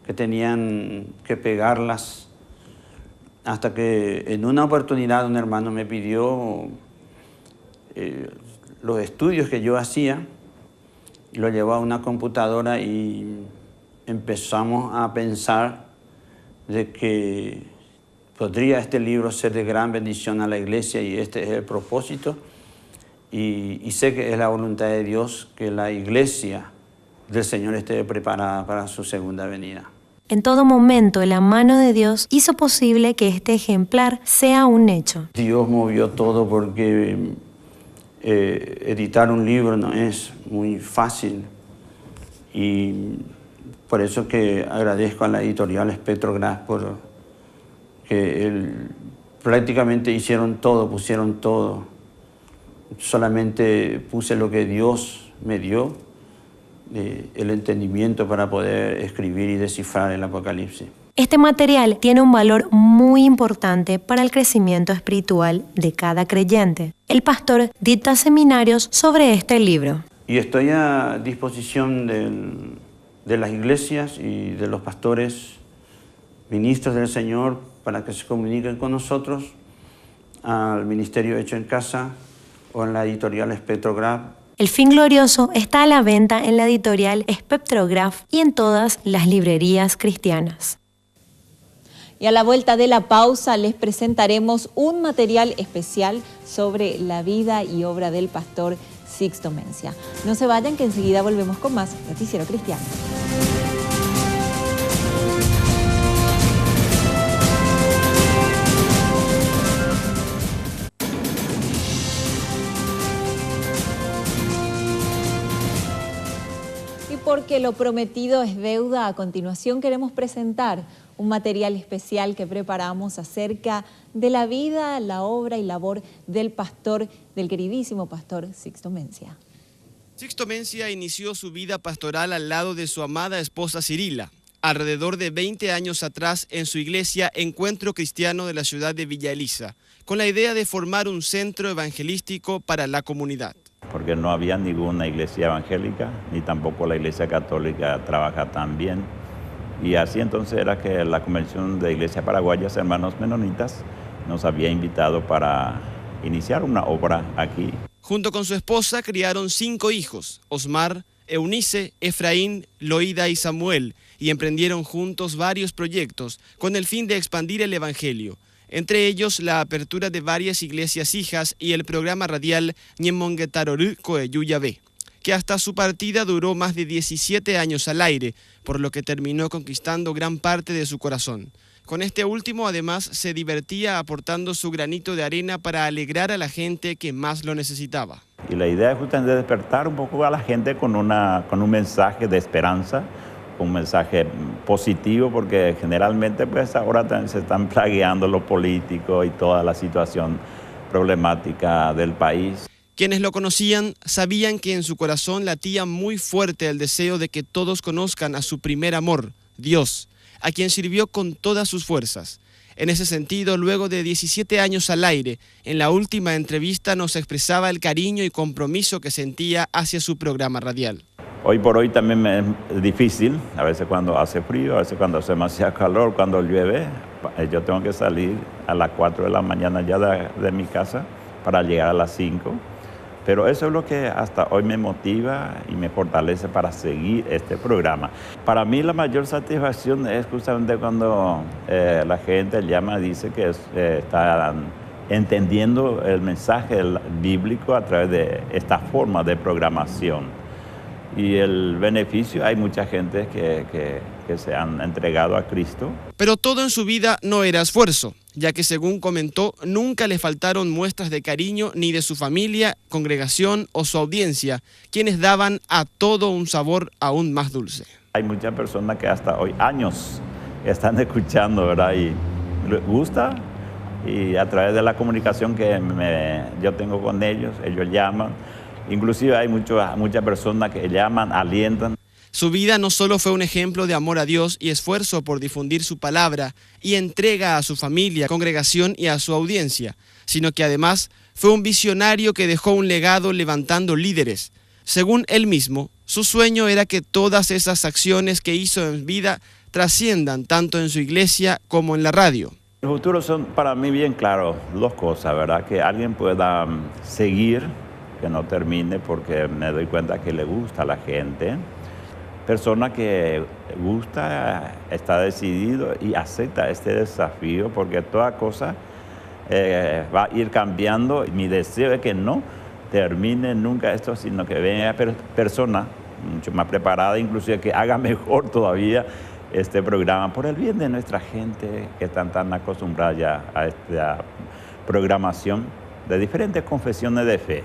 [SPEAKER 19] que tenían que pegarlas, hasta que en una oportunidad un hermano me pidió los estudios que yo hacía, y lo llevó a una computadora y empezamos a pensar de que podría este libro ser de gran bendición a la iglesia, y este es el propósito, y sé que es la voluntad de Dios que la iglesia del Señor esté preparada para su segunda venida.
[SPEAKER 3] En todo momento, la mano de Dios hizo posible que este ejemplar sea un hecho.
[SPEAKER 19] Dios movió todo, porque editar un libro no es muy fácil, y por eso que agradezco a la editorial Petrogras por que prácticamente hicieron todo, pusieron todo. Solamente puse lo que Dios me dio, el entendimiento para poder escribir y descifrar el Apocalipsis.
[SPEAKER 3] Este material tiene un valor muy importante para el crecimiento espiritual de cada creyente. El pastor dicta seminarios sobre este libro.
[SPEAKER 19] Y estoy a disposición de las iglesias y de los pastores, ministros del Señor, para que se comuniquen con nosotros al Ministerio Hecho en Casa o en la editorial Spectrograph.
[SPEAKER 3] El fin glorioso está a la venta en la editorial Spectrograph y en todas las librerías cristianas.
[SPEAKER 1] Y a la vuelta de la pausa les presentaremos un material especial sobre la vida y obra del pastor Sixto Mencia. No se vayan, que enseguida volvemos con más Noticiero Cristiano. Y porque lo prometido es deuda, a continuación queremos presentar un material especial que preparamos acerca de la vida, la obra y labor del queridísimo pastor Sixto Mencia.
[SPEAKER 2] Sixto Mencia inició su vida pastoral al lado de su amada esposa Cirila, alrededor de 20 años atrás en su iglesia Encuentro Cristiano de la ciudad de Villa Elisa, con la idea de formar un centro evangelístico para la comunidad.
[SPEAKER 20] Porque no había ninguna iglesia evangélica, ni tampoco la iglesia católica trabaja tan bien. Y así entonces era que la Convención de Iglesias Paraguayas Hermanos Menonitas nos había invitado para iniciar una obra aquí.
[SPEAKER 2] Junto con su esposa criaron 5 hijos, Osmar, Eunice, Efraín, Loida y Samuel, y emprendieron juntos varios proyectos con el fin de expandir el evangelio, entre ellos la apertura de varias iglesias hijas y el programa radial Ñemonguetaroru Coeyuyabé, que hasta su partida duró más de 17 años al aire, por lo que terminó conquistando gran parte de su corazón. Con este último, además, se divertía aportando su granito de arena para alegrar a la gente que más lo necesitaba.
[SPEAKER 20] Y la idea es justamente despertar un poco a la gente con un mensaje de esperanza, un mensaje positivo, porque generalmente pues ahora se están plagueando los políticos y toda la situación problemática del país.
[SPEAKER 2] Quienes lo conocían sabían que en su corazón latía muy fuerte el deseo de que todos conozcan a su primer amor, Dios, a quien sirvió con todas sus fuerzas. En ese sentido, luego de 17 años al aire, en la última entrevista nos expresaba el cariño y compromiso que sentía hacia su programa radial.
[SPEAKER 20] Hoy por hoy también es difícil, a veces cuando hace frío, a veces cuando hace demasiado calor, cuando llueve. Yo tengo que salir a las 4 de la mañana ya de mi casa para llegar a las 5. Pero eso es lo que hasta hoy me motiva y me fortalece para seguir este programa. Para mí la mayor satisfacción es justamente cuando la gente llama y dice que están entendiendo el mensaje bíblico a través de esta forma de programación. Y el beneficio, hay mucha gente que se han entregado a Cristo.
[SPEAKER 2] Pero todo en su vida no era esfuerzo, ya que según comentó, nunca le faltaron muestras de cariño ni de su familia, congregación o su audiencia, quienes daban a todo un sabor aún más dulce.
[SPEAKER 20] Hay muchas personas que hasta hoy, años, están escuchando, ¿verdad? Y les gusta, y a través de la comunicación que yo tengo con ellos llaman. Inclusive hay muchas personas que llaman, alientan.
[SPEAKER 2] Su vida no solo fue un ejemplo de amor a Dios y esfuerzo por difundir su palabra y entrega a su familia, congregación y a su audiencia, sino que además fue un visionario que dejó un legado levantando líderes. Según él mismo, su sueño era que todas esas acciones que hizo en vida trasciendan tanto en su iglesia como en la radio.
[SPEAKER 20] El futuro son para mí bien claro 2 cosas, ¿verdad? Que alguien pueda seguir, que no termine, porque me doy cuenta que le gusta a la gente. Persona que gusta, está decidido y acepta este desafío, porque toda cosa va a ir cambiando. Mi deseo es que no termine nunca esto, sino que venga persona mucho más preparada, inclusive que haga mejor todavía este programa, por el bien de nuestra gente que están tan acostumbrada ya a esta programación de diferentes confesiones de fe.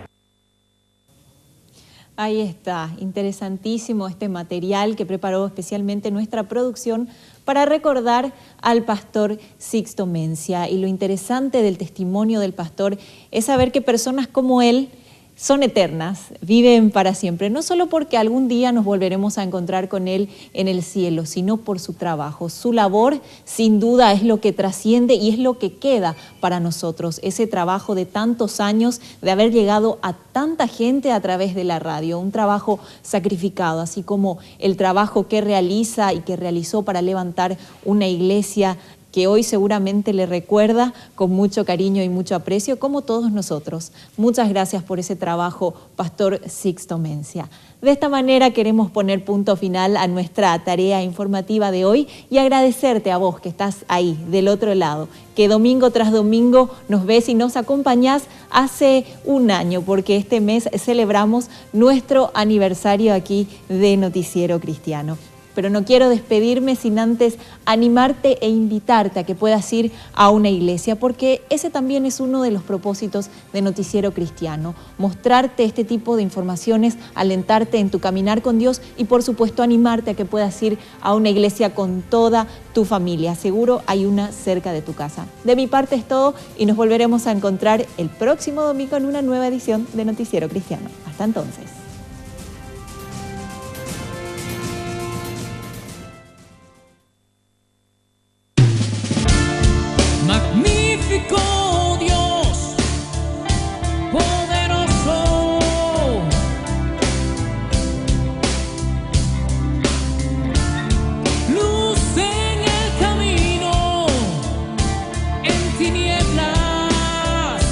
[SPEAKER 1] Ahí está, interesantísimo este material que preparó especialmente nuestra producción para recordar al pastor Sixto Mencia. Y lo interesante del testimonio del pastor es saber que personas como él son eternas, viven para siempre, no solo porque algún día nos volveremos a encontrar con él en el cielo, sino por su trabajo. Su labor, sin duda, es lo que trasciende y es lo que queda para nosotros. Ese trabajo de tantos años, de haber llegado a tanta gente a través de la radio, un trabajo sacrificado, así como el trabajo que realiza y que realizó para levantar una iglesia que hoy seguramente le recuerda con mucho cariño y mucho aprecio, como todos nosotros. Muchas gracias por ese trabajo, Pastor Sixto Mencia. De esta manera queremos poner punto final a nuestra tarea informativa de hoy y agradecerte a vos que estás ahí, del otro lado, que domingo tras domingo nos ves y nos acompañás hace un año, porque este mes celebramos nuestro aniversario aquí de Noticiero Cristiano. Pero no quiero despedirme sin antes animarte e invitarte a que puedas ir a una iglesia, porque ese también es uno de los propósitos de Noticiero Cristiano, mostrarte este tipo de informaciones, alentarte en tu caminar con Dios y por supuesto animarte a que puedas ir a una iglesia con toda tu familia. Seguro hay una cerca de tu casa. De mi parte es todo y nos volveremos a encontrar el próximo domingo en una nueva edición de Noticiero Cristiano. Hasta entonces.
[SPEAKER 21] Magnífico Dios, poderoso, luz en el camino, en tinieblas,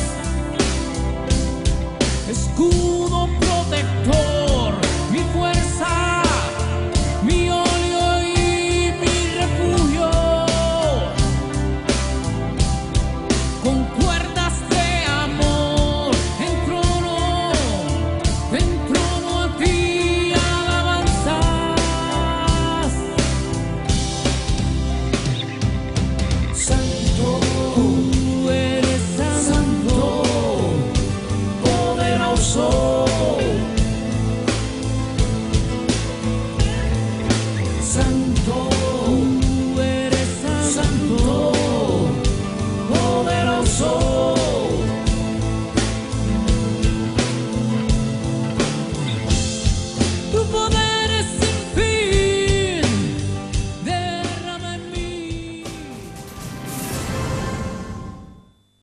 [SPEAKER 21] escudo protector, mi fuerza, mi óleo y mi refugio. Con cuerdas de amor, en trono a ti alabanzas. Santo, tú eres santo, poderoso. Santo.